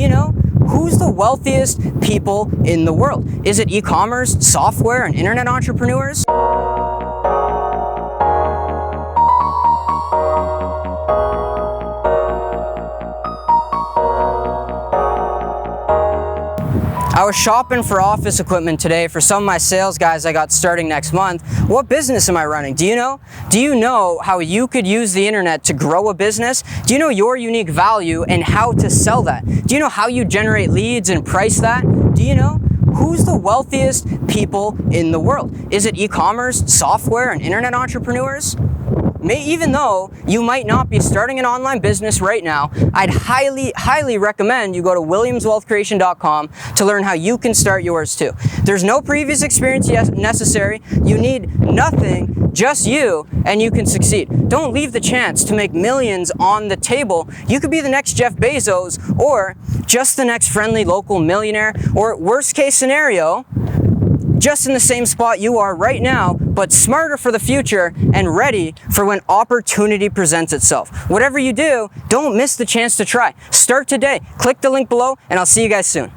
you know who's the wealthiest people in the world? Is it e-commerce, software, and internet entrepreneurs? I was shopping for office equipment today for some of my sales guys I got starting next month. What business am I running? Do you know? Do you know how you could use the internet to grow a business? Do you know your unique value and how to sell that? Do you know how you generate leads and price that? Do you know who's the wealthiest people in the world? Is it e-commerce, software, and internet entrepreneurs? Even though you might not be starting an online business right now, I'd highly recommend you go to williamswealthcreation.com to learn how you can start yours too. There's no previous experience necessary. You need nothing, just you, and you can succeed. Don't leave the chance to make millions on the table. You could be the next Jeff Bezos or just the next friendly local millionaire, or worst case scenario, just in the same spot you are right now, but smarter for the future and ready for when opportunity presents itself. Whatever you do, don't miss the chance to try. Start today. Click the link below, and I'll see you guys soon.